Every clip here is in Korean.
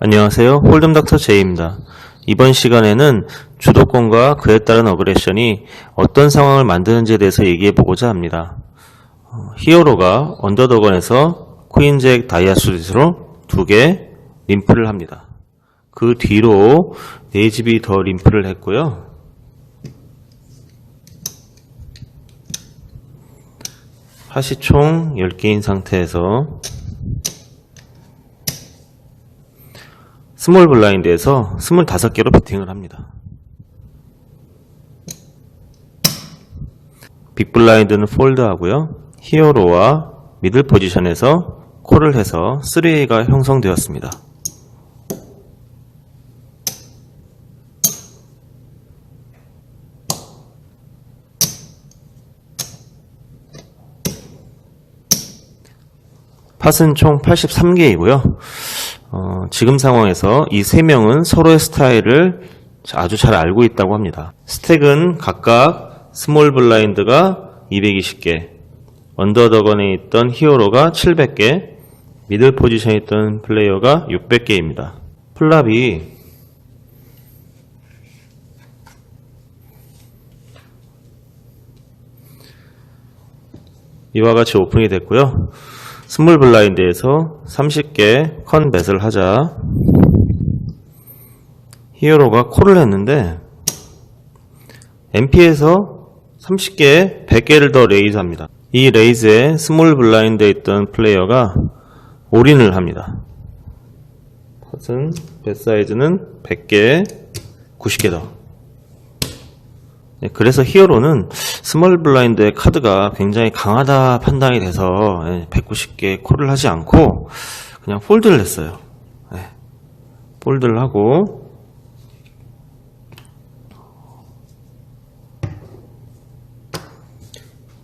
안녕하세요. 홀덤 닥터 J입니다. 이번 시간에는 주도권과 그에 따른 어그레션이 어떤 상황을 만드는지에 대해서 얘기해보고자 합니다. 히어로가 언더더건에서 퀸 잭 다이아 수릿으로 2개 림프를 합니다. 그 뒤로 네이집이 더 림프를 했고요. 핫이 총 10개인 상태에서 스몰 블라인드에서 25개로 배팅을 합니다. 빅 블라인드는 폴드 하고요. 히어로와 미들 포지션에서 콜을 해서 3A가 형성되었습니다. 팟은 총 83개이고요. 지금 상황에서 이 3명은 서로의 스타일을 아주 잘 알고 있다고 합니다. 스택은 각각 스몰 블라인드가 220개, 언더더건에 있던 히어로가 700개, 미들 포지션에 있던 플레이어가 600개입니다. 플랍이 이와 같이 오픈이 됐고요. 스몰 블라인드에서 30개 컨벳을 하자 히어로가 콜을 했는데 MP에서 30개 100개를 더 레이즈 합니다. 이 레이즈에 스몰 블라인드에 있던 플레이어가 올인을 합니다. 컷은 벳 사이즈는 100개 90개 더. 그래서 히어로는 스몰 블라인드의 카드가 굉장히 강하다 판단이 돼서 190개 콜을 하지 않고 그냥 폴드를 했어요. 폴드를 하고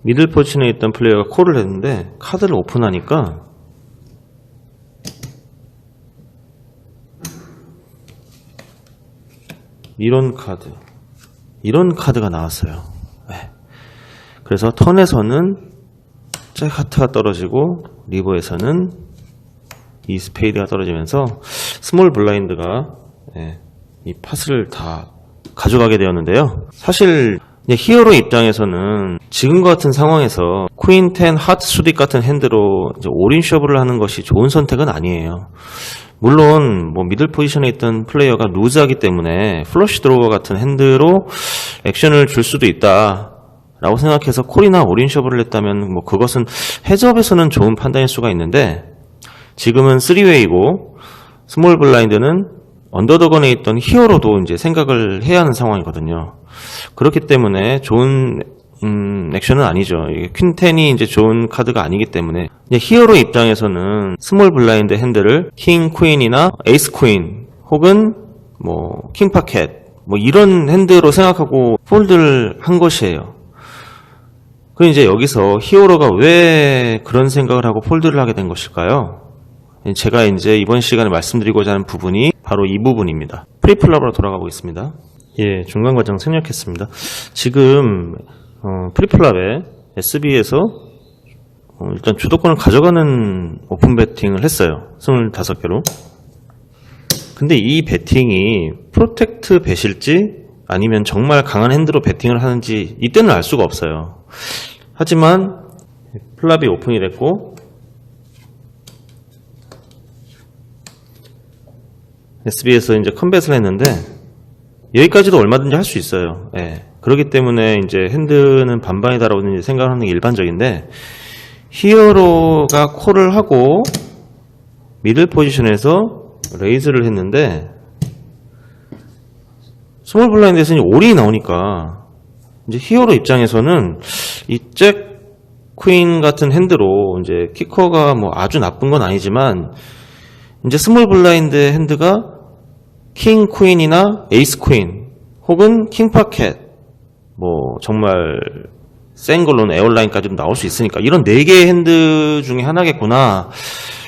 미들 포지션에 있던 플레이어가 콜을 했는데 카드를 오픈하니까 이런 카드가 나왔어요. 그래서 턴에서는 잭 하트가 떨어지고 리버에서는 이 스페이드가 떨어지면서 스몰 블라인드가 이 팟을 다 가져가게 되었는데요. 사실 히어로 입장에서는 지금과 같은 상황에서 퀸 10 하트 수딕 같은 핸드로 올인 쇼브를 하는 것이 좋은 선택은 아니에요. 물론 미들 포지션에 있던 플레이어가 루즈하기 때문에 플러시 드로우 같은 핸드로 액션을 줄 수도 있다 라고 생각해서 콜이나 올인 쇼브를 했다면 그것은 해저업에서는 좋은 판단일 수가 있는데 지금은 3웨이고 스몰 블라인드는 언더더건에 있던 히어로도 이제 생각을 해야 하는 상황이거든요. 그렇기 때문에 좋은 액션은 아니죠. 퀸 10이 이제 좋은 카드가 아니기 때문에 히어로 입장에서는 스몰 블라인드 핸드를 킹 퀸이나 에이스 퀸 혹은 킹 파켓 이런 핸드로 생각하고 폴드를 한 것이에요. 그럼 이제 여기서 히어로가 왜 그런 생각을 하고 폴드를 하게 된 것일까요? 제가 이제 이번 시간에 말씀드리고자 하는 부분이 바로 이 부분입니다. 프리플랍으로 돌아가 보겠습니다. 중간 과정 생략했습니다. 지금 프리플랍에 SB에서 일단 주도권을 가져가는 오픈 배팅을 했어요. 25개로. 근데 이 배팅이 프로텍트 배실지 아니면 정말 강한 핸드로 배팅을 하는지 이때는 알 수가 없어요. 하지만 플랍이 오픈이 됐고 SB에서 이제 컨벳을 했는데 여기까지도 얼마든지 할 수 있어요. 그렇기 때문에 이제 핸드는 반반이다라고 생각하는 게 일반적인데 히어로가 콜을 하고 미들 포지션에서 레이즈를 했는데 스몰 블라인드에서는 올인이 나오니까 이제 히어로 입장에서는 이 잭 퀸 같은 핸드로 이제 키커가 아주 나쁜 건 아니지만 이제 스몰 블라인드 핸드가 킹 퀸이나 에이스 퀸 혹은 킹 파켓 정말 센 걸로는 에어라인까지도 나올 수 있으니까 이런 4개의 핸드 중에 하나겠구나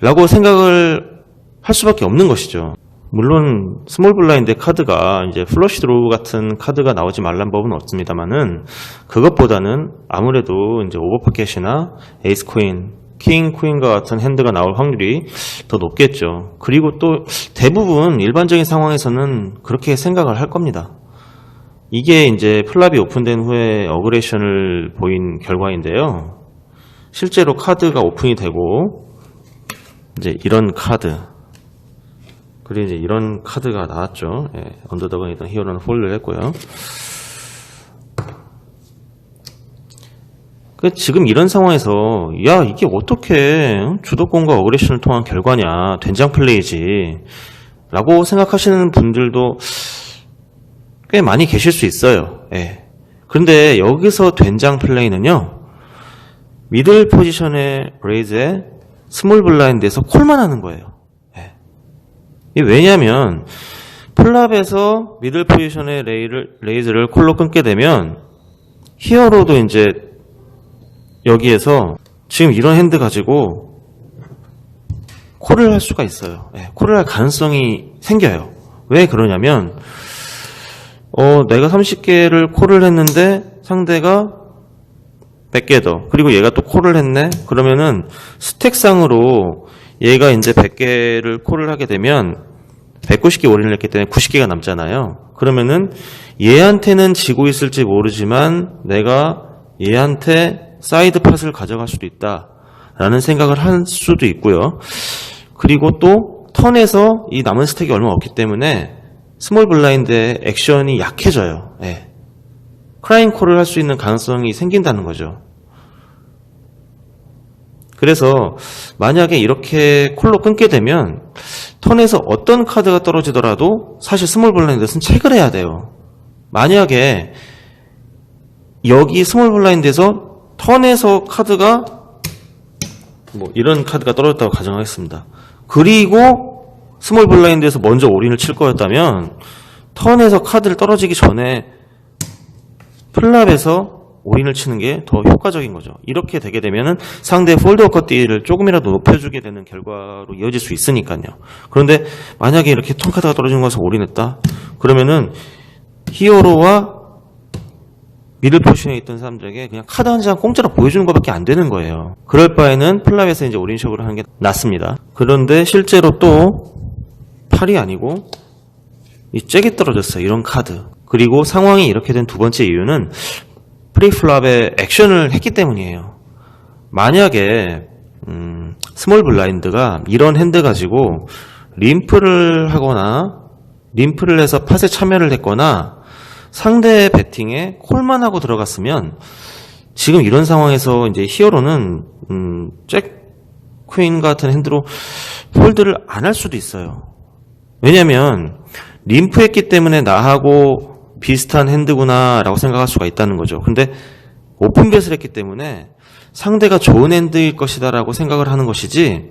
라고 생각을 할 수밖에 없는 것이죠. 물론 스몰 블라인드 카드가 이제 플러시 드로우 같은 카드가 나오지 말란 법은 없습니다만은 그것보다는 아무래도 이제 오버파켓이나 에이스 퀸, 킹, 퀸과 같은 핸드가 나올 확률이 더 높겠죠. 그리고 또 대부분 일반적인 상황에서는 그렇게 생각을 할 겁니다. 이게 이제 플랍이 오픈된 후에 어그레션을 보인 결과인데요. 실제로 카드가 오픈이 되고 이제 이런 카드, 그리고 이제 이런 카드가 나왔죠. 예, 언더덕은 일단 히어로는 폴드를 했고요. 지금 이런 상황에서 야 이게 어떻게 주도권과 어그레션을 통한 결과냐, 된장 플레이지 라고 생각하시는 분들도 꽤 많이 계실 수 있어요. 예. 그런데 여기서 된장 플레이는요, 미들 포지션의 레이즈에 스몰 블라인드에서 콜만 하는 거예요. 예. 이게 왜냐하면 플랍에서 미들 포지션의 레이즈를 콜로 끊게 되면 히어로도 이제 여기에서 지금 이런 핸드 가지고 콜을 할 수가 있어요. 네, 콜을 할 가능성이 생겨요. 왜 그러냐면 내가 30개를 콜을 했는데 상대가 100개 더, 그리고 얘가 또 콜을 했네. 그러면은 스택상으로 얘가 이제 100개를 콜을 하게 되면 190개 올인을 했기 때문에 90개가 남잖아요. 그러면은 얘한테는 지고 있을지 모르지만 내가 얘한테 사이드 팟을 가져갈 수도 있다라는 생각을 할 수도 있고요. 그리고 또 턴에서 이 남은 스택이 얼마 없기 때문에 스몰 블라인드의 액션이 약해져요. 예. 크라잉 콜을 할 수 있는 가능성이 생긴다는 거죠. 그래서 만약에 이렇게 콜로 끊게 되면 턴에서 어떤 카드가 떨어지더라도 사실 스몰 블라인드에서는 체크를 해야 돼요. 만약에 여기 스몰 블라인드에서 턴에서 카드가 뭐 이런 카드가 떨어졌다고 가정하겠습니다. 그리고 스몰 블라인드에서 먼저 올인을 칠 거였다면 턴에서 카드를 떨어지기 전에 플랍에서 올인을 치는 게 더 효과적인 거죠. 이렇게 되게 되면은 상대의 폴드워커 딜을 조금이라도 높여주게 되는 결과로 이어질 수 있으니까요. 그런데 만약에 이렇게 턴 카드가 떨어지는 것에서 올인했다 그러면은 히어로와 미들 포지션에 있던 사람들에게 그냥 카드 한 장 공짜로 보여주는 것밖에 안 되는 거예요. 그럴 바에는 플랍에서 이제 올인식으로 하는 게 낫습니다. 그런데 실제로 또 팔이 아니고 이 잭이 떨어졌어요. 이런 카드. 그리고 상황이 이렇게 된 두 번째 이유는 프리플랍에 액션을 했기 때문이에요. 만약에 스몰 블라인드가 이런 핸드 가지고 림프를 하거나 림프를 해서 팟에 참여를 했거나 상대의 배팅에 콜만 하고 들어갔으면 지금 이런 상황에서 이제 히어로는 잭 퀸 같은 핸드로 폴드를 안 할 수도 있어요. 왜냐면 림프했기 때문에 나하고 비슷한 핸드구나 라고 생각할 수가 있다는 거죠. 근데 오픈벳을 했기 때문에 상대가 좋은 핸드일 것이다 라고 생각을 하는 것이지,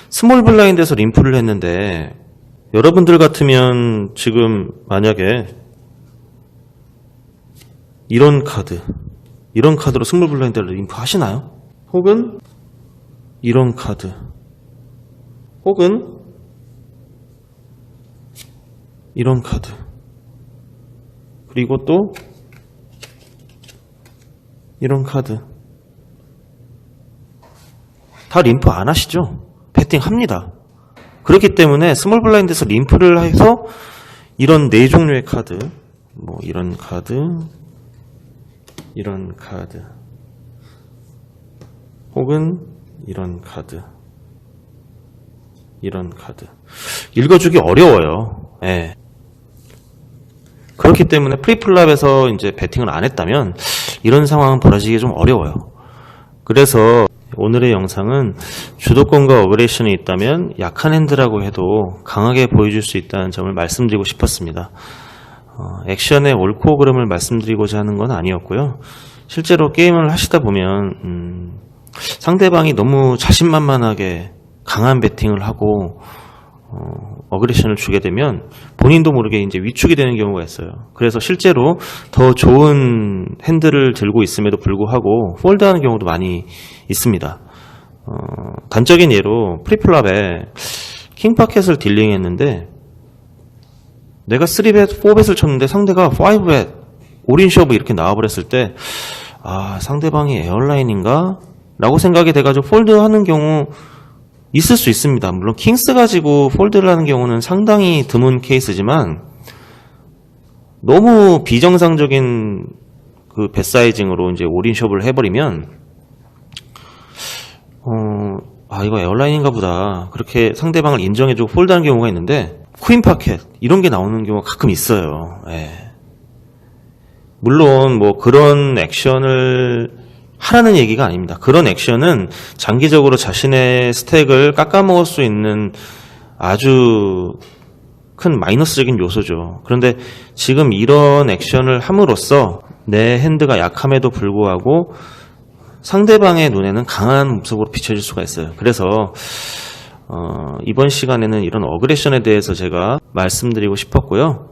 스몰 블라인드에서 림프를 했는데 여러분들 같으면 지금 만약에 이런 카드로 스몰 블라인드를 림프 하시나요? 혹은 이런 카드, 혹은 이런 카드, 그리고 또 이런 카드 다 림프 안 하시죠? 배팅 합니다. 그렇기 때문에 스몰 블라인드에서 림프를 해서 이런 네 종류의 카드, 뭐 이런 카드, 이런 카드, 혹은 이런 카드, 이런 카드 읽어주기 어려워요. 예. 그렇기 때문에 프리플랍에서 이제 배팅을 안 했다면 이런 상황은 벌어지기 좀 어려워요. 그래서 오늘의 영상은 주도권과 어그레션이 있다면 약한 핸드라고 해도 강하게 보여줄 수 있다는 점을 말씀드리고 싶었습니다. 액션의 옳고 그름을 말씀드리고자 하는 건 아니었고요. 실제로 게임을 하시다 보면 상대방이 너무 자신만만하게 강한 배팅을 하고 어그레션을 주게 되면 본인도 모르게 이제 위축이 되는 경우가 있어요. 그래서 실제로 더 좋은 핸들을 들고 있음에도 불구하고 폴드하는 경우도 많이 있습니다. 단적인 예로 프리플랍에 킹파켓을 딜링했는데 내가 3벳, 4벳을 쳤는데 상대가 5벳, 올인 쇼브 이렇게 나와버렸을 때 상대방이 에어라인인가 라고 생각이 돼가지고 폴드하는 경우 있을 수 있습니다. 물론 킹스 가지고 폴드를 하는 경우는 상당히 드문 케이스지만 너무 비정상적인 그 뱃사이징으로 이제 올인숍을 해버리면 이거 에어라인인가 보다 그렇게 상대방을 인정해주고 폴드하는 경우가 있는데 퀸 파켓 이런 게 나오는 경우가 가끔 있어요. 예. 물론 뭐 그런 액션을 하라는 얘기가 아닙니다. 그런 액션은 장기적으로 자신의 스택을 깎아먹을 수 있는 아주 큰 마이너스적인 요소죠. 그런데 지금 이런 액션을 함으로써 내 핸드가 약함에도 불구하고 상대방의 눈에는 강한 모습으로 비춰질 수가 있어요. 그래서 이번 시간에는 이런 어그레션에 대해서 제가 말씀드리고 싶었고요.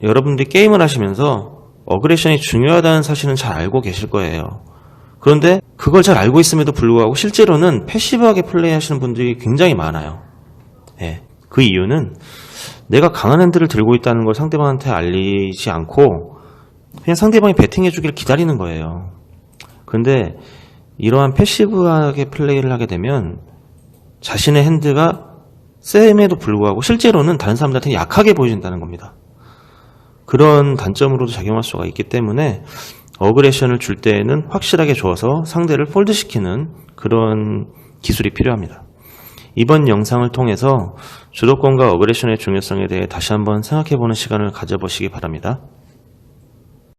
여러분들이 게임을 하시면서 어그레션이 중요하다는 사실은 잘 알고 계실 거예요. 그런데 그걸 잘 알고 있음에도 불구하고 실제로는 패시브하게 플레이하시는 분들이 굉장히 많아요. 예. 그 이유는 내가 강한 핸드를 들고 있다는 걸 상대방한테 알리지 않고 그냥 상대방이 배팅해주길 기다리는 거예요. 그런데 이러한 패시브하게 플레이를 하게 되면 자신의 핸드가 셈에도 불구하고 실제로는 다른 사람들한테 약하게 보여진다는 겁니다. 그런 단점으로도 작용할 수가 있기 때문에 어그레션을 줄 때에는 확실하게 줘서 상대를 폴드시키는 그런 기술이 필요합니다. 이번 영상을 통해서 주도권과 어그레션의 중요성에 대해 다시 한번 생각해보는 시간을 가져보시기 바랍니다.